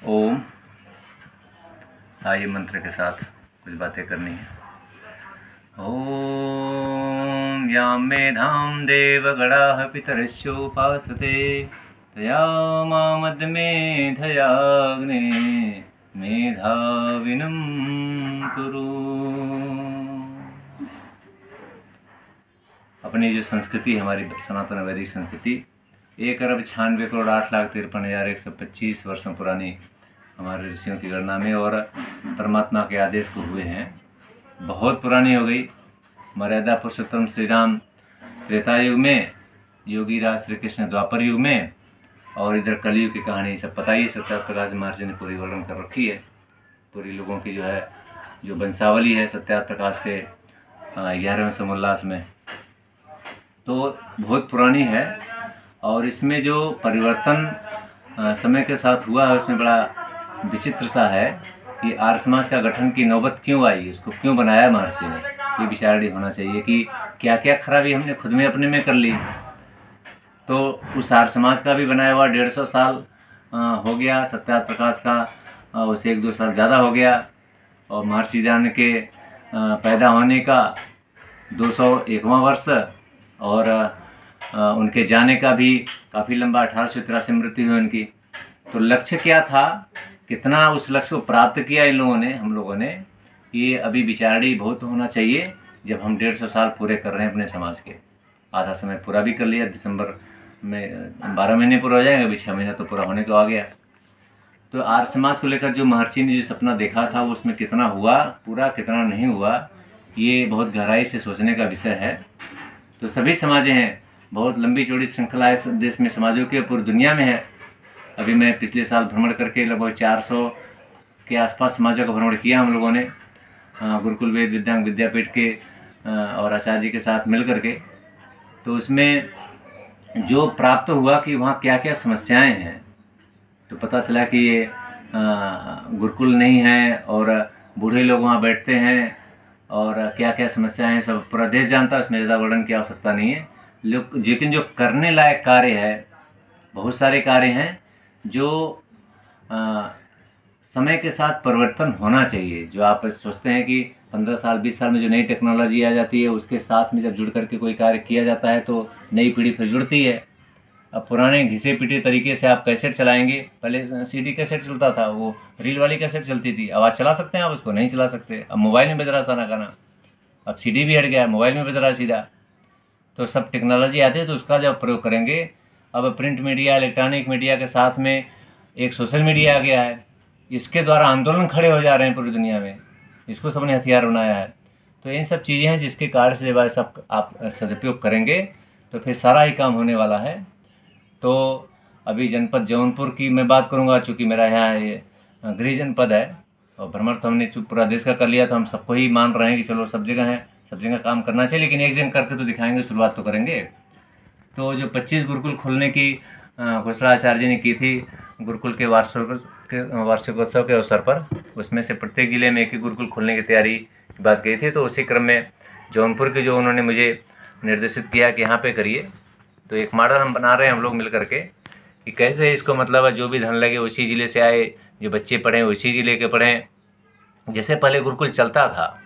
ओम। आइए मंत्र के साथ कुछ बातें करनी है। ओम यां मेधां देवगणाः पितरश्चोपासते तया मामद्मेधयाग्ने मेधाविनं कुरु। अपनी जो संस्कृति, हमारी सनातन वैदिक संस्कृति 1,96,08,53,125 वर्षों पुरानी हमारे ऋषियों की गणना में और परमात्मा के आदेश को हुए हैं। बहुत पुरानी हो गई। मर्यादा पुरुषोत्तम श्री राम त्रेता युग में, योगी राज श्री कृष्ण द्वापर युग में, और इधर कलयुग की कहानी सब पता ही। सत्याप्रकाश महर्षि ने पूरी वर्णन कर रखी है। पूरी लोगों की जो वंशावली है सत्याप्रकाश के 11वें समोल्लास में, तो बहुत पुरानी है। और इसमें जो परिवर्तन समय के साथ हुआ है उसमें बड़ा विचित्र सा है कि आर्य समाज का गठन की नौबत क्यों आई, उसको क्यों बनाया महर्षि ने। ये विचारणी होना चाहिए कि क्या क्या खराबी हमने खुद में अपने में कर ली। तो उस आर्य समाज का भी बनाया हुआ 150 साल हो गया, सत्याप्रकाश का उससे 1-2 साल ज़्यादा हो गया, और महर्षि दयानंद के पैदा होने का 201वां वर्ष, और उनके जाने का भी काफ़ी लंबा 1883 में मृत्यु हुई उनकी। तो लक्ष्य क्या था, कितना उस लक्ष्य को प्राप्त किया इन लोगों ने, हम लोगों ने, ये अभी विचारणी बहुत होना चाहिए। जब हम 150 साल पूरे कर रहे हैं अपने समाज के, आधा समय पूरा भी कर लिया, दिसंबर में 12 महीने पूरा हो जाएंगे, अभी 6 महीना तो पूरा होने को आ गया। तो आर्य समाज को लेकर जो महर्षि ने जो सपना देखा था वो उसमें कितना हुआ पूरा, कितना नहीं हुआ, ये बहुत गहराई से सोचने का विषय है। तो सभी समाजें हैं, बहुत लंबी चौड़ी श्रृंखला है देश में समाजों की, पूरी दुनिया में है। अभी मैं पिछले साल भ्रमण करके लगभग 400 के आसपास समाजों का भ्रमण किया हम लोगों ने, गुरुकुल वेद विद्यांग विद्यापीठ के और आचार्य जी के साथ मिल करके। तो उसमें जो प्राप्त हुआ कि वहाँ क्या क्या समस्याएं हैं, तो पता चला कि ये गुरुकुल नहीं है और बूढ़े लोग वहाँ बैठते हैं, और क्या क्या समस्याएं हैं सब पूरा देश जानता है, उसमें ज़्यादा वर्णन की आवश्यकता नहीं है। लेकिन जो करने लायक कार्य है, बहुत सारे कार्य हैं जो समय के साथ परिवर्तन होना चाहिए। जो आप सोचते हैं कि 15 साल 20 साल में जो नई टेक्नोलॉजी आ जाती है, उसके साथ में जब जुड़ करके कोई कार्य किया जाता है तो नई पीढ़ी फिर जुड़ती है। अब पुराने घिसे पीटे तरीके से आप कैसेट चलाएंगे, पहले सीडी कैसेट चलता था, वो रील वाली कैसेट चलती थी, आवाज़ चला सकते हैं आप उसको, नहीं चला सकते। अब मोबाइल में बज रहा सारा गाना, अब सीडी भी हट गया, मोबाइल में बज रहा सीधा। तो सब टेक्नोलॉजी आती है तो उसका जब प्रयोग करेंगे। अब प्रिंट मीडिया, इलेक्ट्रॉनिक मीडिया के साथ में एक सोशल मीडिया आ गया है, इसके द्वारा आंदोलन खड़े हो जा रहे हैं पूरी दुनिया में, इसको सबने हथियार बनाया है। तो इन सब चीज़ें हैं जिसके कार्य से जब सब आप सदुपयोग करेंगे तो फिर सारा ही काम होने वाला है। तो अभी जनपद जौनपुर की मैं बात करूंगा, चूँकि मेरा यहाँ ये गृह जनपद है और भ्रमण तो हमने पूरा देश का कर लिया, तो हम सबको ही मान रहे हैं कि चलो सब जगह है, सब जगह काम करना चाहिए, लेकिन एक जगह करके तो दिखाएंगे, शुरुआत तो करेंगे। तो जो 25 गुरुकुल खोलने की घोषणा आचार्य जी ने की थी गुरुकुल के वार्षिकोत्सव के अवसर पर, उसमें से प्रत्येक जिले में एक गुरुकुल खोलने की तैयारी की बात कही थी। तो उसी क्रम में जौनपुर के जो उन्होंने मुझे निर्देशित किया कि यहाँ पे करिए, तो एक मॉडल हम बना रहे हैं हम लोग मिल करके कि कैसे इसको, मतलब जो भी धन लगे उसी ज़िले से आए, जो बच्चे पढ़ें उसी ज़िले के पढ़ें। जैसे पहले गुरुकुल चलता था,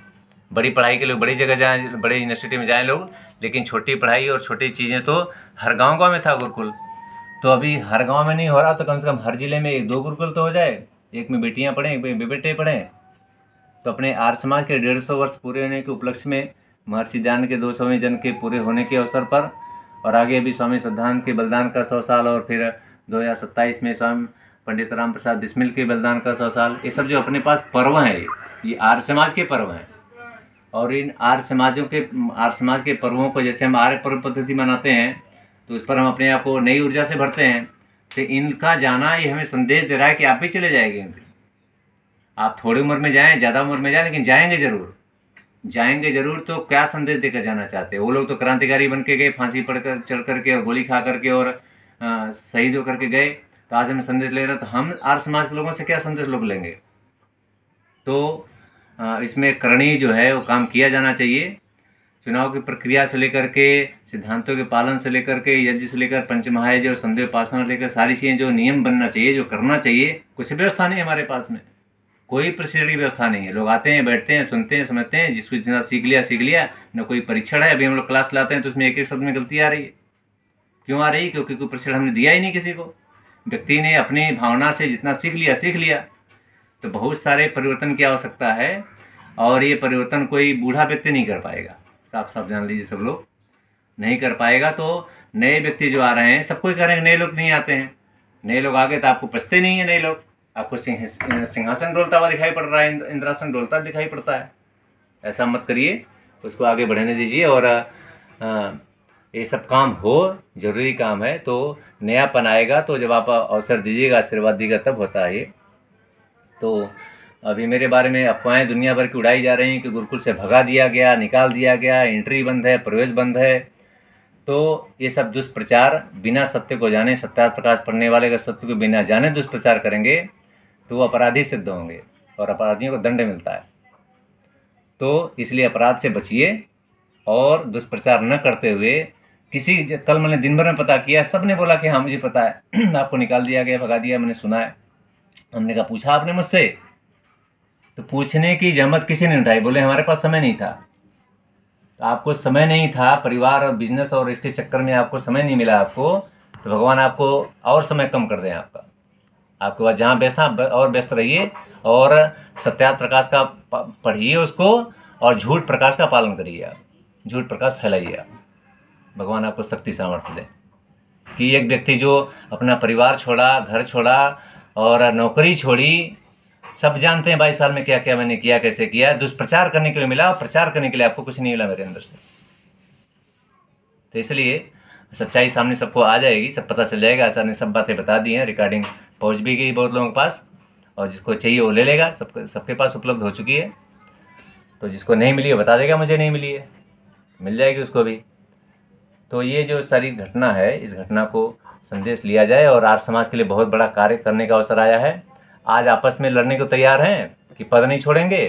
बड़ी पढ़ाई के लोग बड़ी जगह जाएँ, बड़े यूनिवर्सिटी में जाएँ लोग, लेकिन छोटी पढ़ाई और छोटी चीज़ें तो हर गाँव में था गुरुकुल। तो अभी हर गांव में नहीं हो रहा, तो कम से कम हर जिले में 1-2 गुरुकुल तो हो जाए, एक में बेटियां पढ़ें, एक में बेटे पढ़ें। तो अपने आर्य समाज के 150 वर्ष पूरे होने के उपलक्ष्य में, महर्षि दयानंद के 200वें जन्म के पूरे होने के अवसर पर, और आगे भी स्वामी श्रद्धानंद के बलिदान का 100 साल, और फिर 2027 में स्वामी पंडित राम प्रसाद बिस्मिल के बलिदान का 100 साल, ये सब जो अपने पास पर्व हैं, ये आर्य समाज के पर्व हैं। और इन आर्य समाज के पर्वों को जैसे हम आर्य पर्व पद्धति मनाते हैं, तो उस पर हम अपने आप को नई ऊर्जा से भरते हैं। तो इनका जाना ये हमें संदेश दे रहा है कि आप भी चले जाएंगे। आप थोड़ी उम्र में जाएं, ज़्यादा उम्र में जाएं, लेकिन जाएंगे ज़रूर। तो क्या संदेश देकर जाना चाहते हैं? वो लोग तो क्रांतिकारी बन के गए, फांसी पड़कर चढ़ करके और गोली खा करके और शहीद होकर के गए। तो आज हमें संदेश ले रहा, तो हम आर्य समाज के लोगों से क्या संदेश लोग लेंगे? तो इसमें करणी जो है वो काम किया जाना चाहिए। चुनाव की प्रक्रिया से लेकर के, सिद्धांतों के पालन से लेकर के, यज्ञ से लेकर पंचमहायज्ञ और संदेह उपासना से लेकर सारी चीज़ें जो नियम बनना चाहिए, जो करना चाहिए, कुछ व्यवस्था नहीं है हमारे पास में। कोई प्रशिक्षण की व्यवस्था नहीं है। लोग आते हैं, बैठते हैं, सुनते हैं, समझते हैं, जिसको जितना सीख लिया। न कोई परीक्षण है। अभी हम लोग क्लास लाते हैं तो उसमें एक एक शब्द में गलती आ रही है। क्यों आ रही है? क्योंकि कोई प्रशिक्षण हमने दिया ही नहीं किसी को। व्यक्ति ने अपनी भावना से जितना सीख लिया। तो बहुत सारे परिवर्तन की आवश्यकता है, और ये परिवर्तन कोई बूढ़ा व्यक्ति नहीं कर पाएगा। साफ साफ जान लीजिए, सब लोग नहीं कर पाएगा। तो नए व्यक्ति जो आ रहे हैं, सबको करेंगे, नए लोग नहीं आते हैं। नए लोग आ गए तो आपको पछते नहीं है। नए लोग आपको सिंहासन डोलता हुआ दिखाई पड़ रहा है, इंद्रासन डोलता दिखाई पड़ता है। ऐसा मत करिए, उसको आगे बढ़ने दीजिए। और ये सब काम हो, जरूरी काम है, तो नयापन आएगा। तो जब आप अवसर दीजिएगा, आशीर्वाद दीजिएगा, तब होता है ये। तो अभी मेरे बारे में अफवाहें दुनिया भर की उड़ाई जा रही हैं कि गुरुकुल से भगा दिया गया, निकाल दिया गया, एंट्री बंद है, प्रवेश बंद है। तो ये सब दुष्प्रचार, बिना सत्य को जाने, सत्यार्थ प्रकाश पढ़ने वाले अगर सत्य को बिना जाने दुष्प्रचार करेंगे तो वो अपराधी सिद्ध होंगे, और अपराधियों को दंड मिलता है। तो इसलिए अपराध से बचिए, और दुष्प्रचार न करते हुए कल मैंने दिन भर में पता किया, सब ने बोला कि हाँ मुझे पता है, आपको निकाल दिया गया, भगा दिया, मैंने सुना है। हमने कहा पूछा आपने मुझसे? तो पूछने की जहमत किसी ने उठाई। बोले हमारे पास समय नहीं था। तो आपको समय नहीं था, परिवार और बिजनेस और इसके चक्कर में आपको समय नहीं मिला आपको, तो भगवान आपको और समय कम कर दें आपका। आपके पास जहाँ व्यस्त था और व्यस्त रहिए, और सत्यार्थ प्रकाश का पढ़िए उसको, और झूठ प्रकाश का पालन करिए। आप झूठ प्रकाश फैलाइए। आप भगवान आपको शक्ति सामर्थ्य दें कि एक व्यक्ति जो अपना परिवार छोड़ा, घर छोड़ा और नौकरी छोड़ी, सब जानते हैं 22 साल में क्या क्या मैंने किया, कैसे किया। दुष्प्रचार करने के लिए मिला, और प्रचार करने के लिए आपको कुछ नहीं मिला मेरे अंदर से। तो इसलिए सच्चाई सामने सबको आ जाएगी, सब पता चल जाएगा। आचार्य ने सब बातें बता दी हैं, रिकॉर्डिंग पहुंच भी गई बहुत लोगों के पास, और जिसको चाहिए वो ले लेगा। सबके पास उपलब्ध हो चुकी है। तो जिसको नहीं मिली है बता देगा मुझे नहीं मिली है, मिल जाएगी उसको भी। तो ये जो सारी घटना है, इस घटना को संदेश लिया जाए, और आर्य समाज के लिए बहुत बड़ा कार्य करने का अवसर आया है। आज आपस में लड़ने को तैयार हैं कि पद नहीं छोड़ेंगे,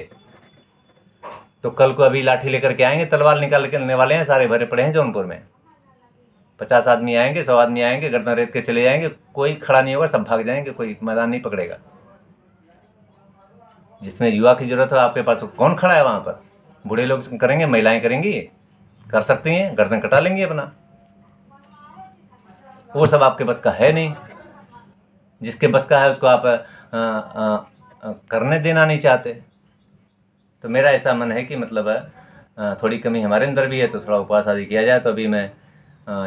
तो कल को अभी लाठी लेकर के आएंगे, तलवार निकाल के लेने वाले हैं। सारे भरे पड़े हैं जौनपुर में। 50 आदमी आएंगे, 100 आदमी आएंगे, गर्दन रेत के चले जाएंगे, कोई खड़ा नहीं होगा, सब भाग जाएंगे, कोई मैदान नहीं पकड़ेगा। जिसमें युवा की जरूरत हो आपके पास, कौन खड़ा है वहाँ पर? बूढ़े लोग करेंगे, महिलाएं करेंगी, कर सकती हैं, गर्दन कटा लेंगे अपना। वो सब आपके बस का है नहीं। जिसके बस का है उसको आप करने देना नहीं चाहते। तो मेरा ऐसा मन है कि मतलब थोड़ी कमी हमारे अंदर भी है, तो थोड़ा उपवास आदि किया जाए। तो अभी मैं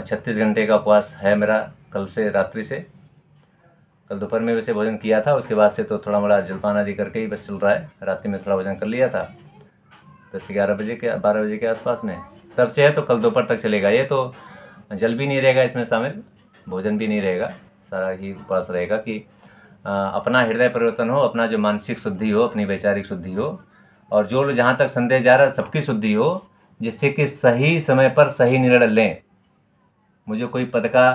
36 घंटे का उपवास है मेरा, कल से रात्रि से। कल दोपहर में वैसे भोजन किया था, उसके बाद से तो थोड़ा मोड़ा जलपान आदि करके ही बस चल रहा है। रात्रि में थोड़ा भोजन कर लिया था 10-11 बजे के 12 बजे के आसपास में, तब से है। तो कल दोपहर तक चलेगा ये। तो जल भी नहीं रहेगा इसमें शामिल, भोजन भी नहीं रहेगा, सारा ही उपवास रहेगा कि अपना हृदय परिवर्तन हो, अपना जो मानसिक शुद्धि हो, अपनी वैचारिक शुद्धि हो, और जो जहाँ तक संदेश जा रहा है सबकी शुद्धि हो, जिससे कि सही समय पर सही निर्णय लें। मुझे कोई पद का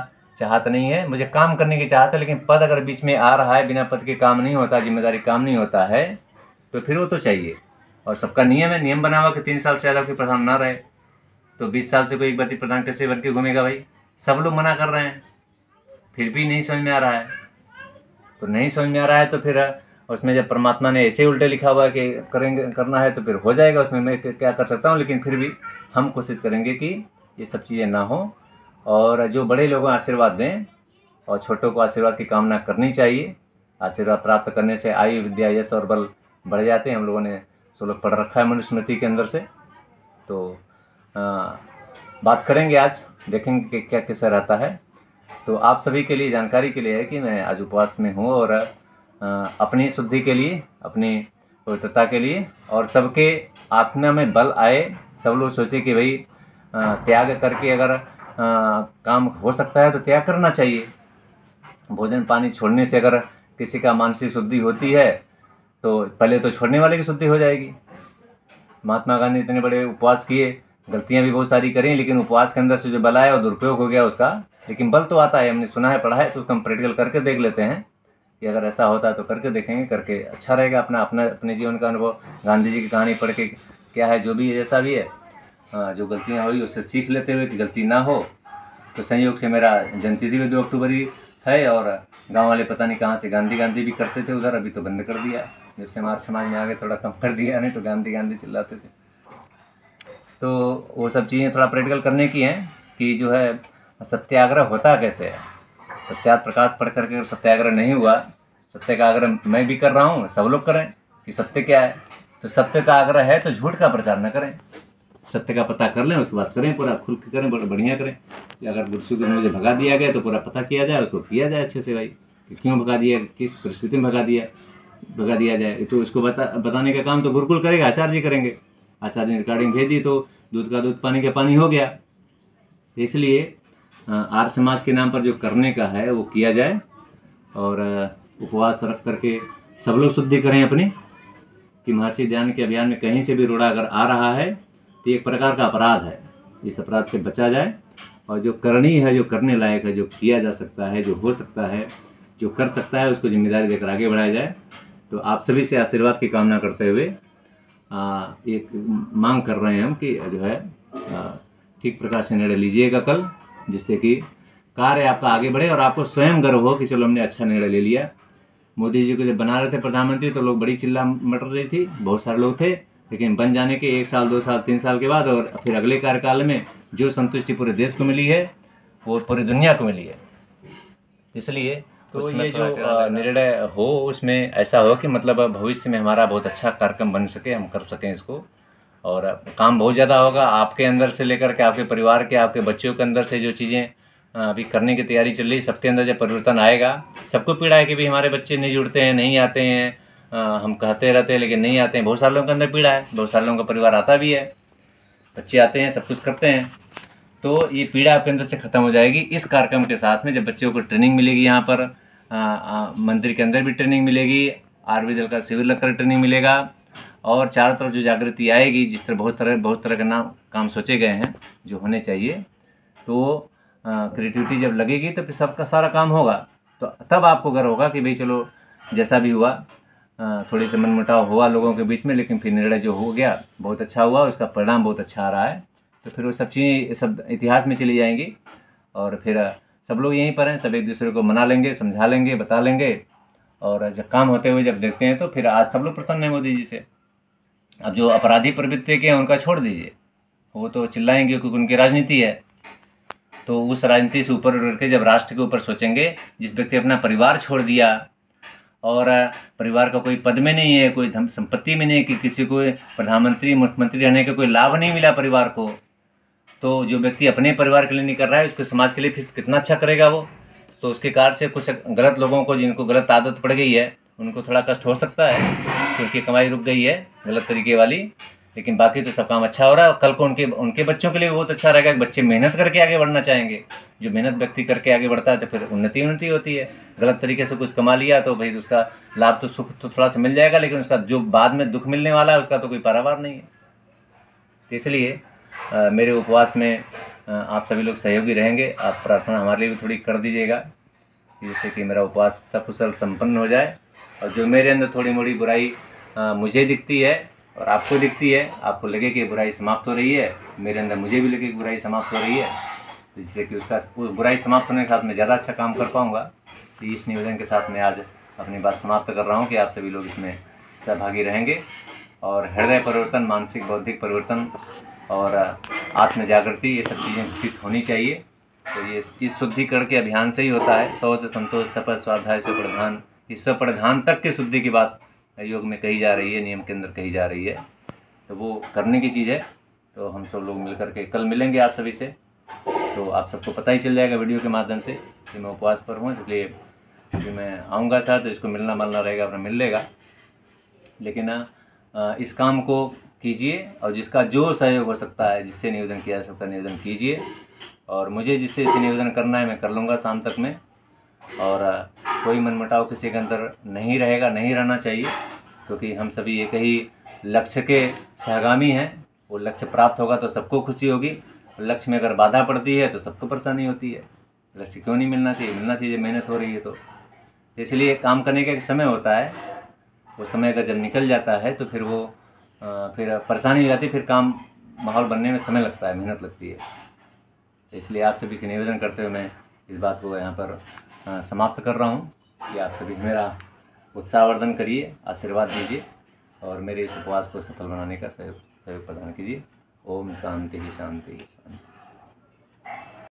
चाहत नहीं है, मुझे काम करने की चाहत है, लेकिन पद अगर बीच में आ रहा है, बिना पद के काम नहीं होता, जिम्मेदारी काम नहीं होता है, तो फिर वो तो चाहिए। और सबका नियम है, नियम बना हुआ कि 3 साल से ज़्यादा कोई प्रधान ना रहे। तो 20 साल से कोई एक व्यक्ति प्रधान कैसे बन के घूमेगा भाई? सब लोग मना कर रहे हैं, फिर भी नहीं समझ में आ रहा है। तो नहीं समझ में आ रहा है तो फिर उसमें जब परमात्मा ने ऐसे उल्टे लिखा हुआ है कि करेंगे, करना है, तो फिर हो जाएगा। उसमें मैं क्या कर सकता हूँ? लेकिन फिर भी हम कोशिश करेंगे कि ये सब चीज़ें ना हो, और जो बड़े लोगों आशीर्वाद दें, और छोटों को आशीर्वाद की कामना करनी चाहिए। आशीर्वाद प्राप्त करने से आयु, विद्या, यश और बल बढ़ जाते हैं। हम लोगों ने लोग पढ़ रखा है मनुस्मृति के अंदर से। तो बात करेंगे आज, देखेंगे कि क्या कैसा रहता है। तो आप सभी के लिए जानकारी के लिए है कि मैं आज उपवास में हूँ, और अपनी शुद्धि के लिए, अपनी पवित्रता के लिए, और सबके आत्मा में बल आए। सब लोग सोचे कि भाई त्याग करके अगर काम हो सकता है तो त्याग करना चाहिए। भोजन पानी छोड़ने से अगर किसी का मानसिक शुद्धि होती है, तो पहले तो छोड़ने वाले की शुद्धि हो जाएगी। महात्मा गांधी इतने बड़े उपवास किए, गलतियां भी बहुत सारी करी, लेकिन उपवास के अंदर से जो बल आया वो दुरुपयोग हो गया उसका। लेकिन बल तो आता है, हमने सुना है, पढ़ा है, तो उसको हम प्रैक्टिकल करके देख लेते हैं कि अगर ऐसा होता है तो करके देखेंगे, करके अच्छा रहेगा। अपने जीवन का अनुभव, गांधी जी की कहानी पढ़ के क्या है, जो भी है, जैसा भी है, जो गलतियाँ हुई उससे सीख लेते हुए कि गलती ना हो। तो संयोग से मेरा जन्मतिथि भी 2 अक्टूबर ही है, और गांव वाले पता नहीं कहाँ से गांधी गांधी भी करते थे उधर, अभी तो बंद कर दिया जब से हमारे समाज में आ गए, थोड़ा कम कर दिया, नहीं तो गांधी गांधी चिल्लाते थे। तो वो सब चीज़ें थोड़ा प्रैक्टिकल करने की हैं कि जो है सत्याग्रह होता कैसे है। सत्याग्रह प्रकाश पढ़ करके सत्याग्रह नहीं हुआ, सत्य का आग्रह मैं भी कर रहा हूँ, सब लोग करें कि सत्य क्या है। तो सत्य का आग्रह है तो झूठ का प्रचार न करें, सत्य का पता कर लें, उसके बाद करें, पूरा खुल के करें, बढ़िया करें। अगर गुरसु को मुझे भगा दिया गया तो पूरा पता किया जाए, उसको किया जाए अच्छे से भाई कि क्यों भगा दिया, किस परिस्थिति में भगा दिया जाए। तो इसको बताने का काम तो गुरुकुल करेगा, आचार्य जी करेंगे। आचार्य ने रिकॉर्डिंग भेज दी तो दूध का दूध पानी का पानी हो गया। इसलिए आर्य समाज के नाम पर जो करने का है वो किया जाए, और उपवास रख करके सब लोग शुद्धि करें अपनी, कि महर्षि ध्यान के अभियान में कहीं से भी रोड़ा अगर आ रहा है तो एक प्रकार का अपराध है, इस अपराध से बचा जाए। और जो करनी है, जो करने लायक है, जो किया जा सकता है, जो हो सकता है, जो कर सकता है, उसको जिम्मेदारी देकर आगे बढ़ाया जाए। तो आप सभी से आशीर्वाद की कामना करते हुए एक मांग कर रहे हैं हम कि जो है ठीक प्रकार से निर्णय लीजिएगा कल, जिससे कि कार्य आपका आगे बढ़े और आपको स्वयं गर्व हो कि चलो हमने अच्छा निर्णय ले लिया। मोदी जी को जब बना रहे थे प्रधानमंत्री तो लोग बड़ी चिल्ला मटर रही थी, बहुत सारे लोग थे, लेकिन बन जाने के 1 साल 2 साल 3 साल के बाद और फिर अगले कार्यकाल में जो संतुष्टि पूरे देश को मिली है वो पूरी दुनिया को मिली है। इसलिए तो ये जो निर्णय हो उसमें ऐसा हो कि मतलब भविष्य में हमारा बहुत अच्छा कार्यक्रम बन सके, हम कर सकें इसको। और काम बहुत ज़्यादा होगा, आपके अंदर से लेकर के आपके परिवार के, आपके बच्चों के अंदर से जो चीज़ें अभी करने की तैयारी चल रही, सबके अंदर जब परिवर्तन आएगा। सबको पीड़ा है कि भाई हमारे बच्चे नहीं जुड़ते हैं, नहीं आते हैं, हम कहते रहते हैं लेकिन नहीं आते हैं। बहुत सारे लोगों के अंदर पीड़ा है, बहुत सारे लोगों का परिवार आता भी है, बच्चे आते हैं, सब कुछ करते हैं। तो ये पीड़ा आपके अंदर से ख़त्म हो जाएगी इस कार्यक्रम के साथ में, जब बच्चों को ट्रेनिंग मिलेगी। यहाँ पर मंदिर के अंदर भी ट्रेनिंग मिलेगी, आर्मी दल का शिविर लगकर ट्रेनिंग मिलेगा, और चारों तरफ जो जागृति आएगी, जिस तरह बहुत तरह के काम सोचे गए हैं जो होने चाहिए। तो क्रिएटिविटी जब लगेगी तो फिर सबका सारा काम होगा, तो तब आपको गर्व होगा कि भाई चलो जैसा भी हुआ, थोड़ी सी मनमुटाव हुआ लोगों के बीच में, लेकिन फिर निर्णय जो हो गया बहुत अच्छा हुआ, उसका परिणाम बहुत अच्छा आ रहा है। तो फिर वो सब चीज़ें सब इतिहास में चली जाएंगी, और फिर सब लोग यहीं पर हैं, सब एक दूसरे को मना लेंगे, समझा लेंगे, बता लेंगे, और जब काम होते हुए जब देखते हैं तो फिर आज सब लोग प्रसन्न हैं मोदी जी से। अब जो अपराधी प्रवृत्ति के हैं उनका छोड़ दीजिए, वो तो चिल्लाएंगे क्योंकि उनकी राजनीति है। तो उस राजनीति से ऊपर उठ के जब राष्ट्र के ऊपर सोचेंगे, जिस व्यक्ति अपना परिवार छोड़ दिया और परिवार का कोई पद में नहीं है, कोई धन संपत्ति में नहीं है, कि किसी को प्रधानमंत्री मुख्यमंत्री रहने का कोई लाभ नहीं मिला परिवार को, तो जो व्यक्ति अपने परिवार के लिए नहीं कर रहा है उसको समाज के लिए फिर कितना अच्छा करेगा वो। तो उसके कारण से कुछ गलत लोगों को, जिनको गलत आदत पड़ गई है, उनको थोड़ा कष्ट हो सकता है क्योंकि कमाई रुक गई है गलत तरीके वाली, लेकिन बाकी तो सब काम अच्छा हो रहा है। और कल को उनके बच्चों के लिए बहुत अच्छा रहेगा कि बच्चे मेहनत करके आगे बढ़ना चाहेंगे। जो मेहनत व्यक्ति करके आगे बढ़ता है तो फिर उन्नति होती है। गलत तरीके से कुछ कमा लिया तो भाई उसका लाभ तो सुख तो थोड़ा सा मिल जाएगा, लेकिन उसका जो बाद में दुख मिलने वाला है उसका तो कोई पारावार नहीं है। तो इसलिए मेरे उपवास में आप सभी लोग सहयोगी रहेंगे। आप प्रार्थना हमारे लिए भी थोड़ी कर दीजिएगा, जिससे कि मेरा उपवास सकुशल संपन्न हो जाए। और जो मेरे अंदर थोड़ी मोड़ी बुराई मुझे दिखती है और आपको दिखती है, आपको लगे कि बुराई समाप्त हो रही है, मेरे अंदर मुझे भी लगे कि बुराई समाप्त हो रही है, तो जिससे कि उसका बुराई समाप्त होने के साथ मैं ज़्यादा अच्छा काम कर पाऊँगा। तो इस निवेदन के साथ मैं आज अपनी बात समाप्त कर रहा हूँ कि आप सभी लोग इसमें सहभागी रहेंगे, और हृदय परिवर्तन, मानसिक बौद्धिक परिवर्तन और आत्म जागृति, ये सब चीज़ें घटित होनी चाहिए। तो ये इस शुद्धिकरण के अभियान से ही होता है। शौच, संतोष, तपस्या, स्वाध्याय से प्रधान, ईश्वर प्रधान तक की शुद्धि की बात योग में कही जा रही है, नियम के अंदर कही जा रही है। तो वो करने की चीज़ है। तो हम सब लोग मिलकर के कल मिलेंगे आप सभी से, तो आप सबको पता ही चल जाएगा वीडियो के माध्यम से कि मैं उपवास पर हूँ। इसलिए क्योंकि मैं आऊँगा साथ तो इसको मिलना रहेगा, अपना मिल लेगा। लेकिन इस काम को कीजिए, और जिसका जो सहयोग हो सकता है, जिससे निवेदन किया जा सकता है निवेदन कीजिए, और मुझे जिससे इसे निवेदन करना है मैं कर लूँगा शाम तक में। और कोई मनमुटाव किसी के अंदर नहीं रहेगा, नहीं रहना चाहिए, क्योंकि हम सभी एक ही लक्ष्य के सहगामी हैं। वो लक्ष्य प्राप्त होगा तो सबको खुशी होगी, लक्ष्य में अगर बाधा पड़ती है तो सबको परेशानी होती है। लक्ष्य क्यों नहीं मिलना चाहिए? मिलना चाहिए, मेहनत हो रही है तो। इसलिए काम करने का एक समय होता है, वो समय अगर जब निकल जाता है तो फिर वो फिर परेशानी हो जाती है, फिर काम माहौल बनने में समय लगता है, मेहनत लगती है। इसलिए आप सभी से निवेदन करते हुए मैं इस बात को यहाँ पर समाप्त कर रहा हूँ कि आप सभी मेरा उत्साहवर्धन करिए, आशीर्वाद दीजिए और मेरे इस उपवास को सफल बनाने का सहयोग प्रदान कीजिए। ओम शांति ही शांति ही शांति।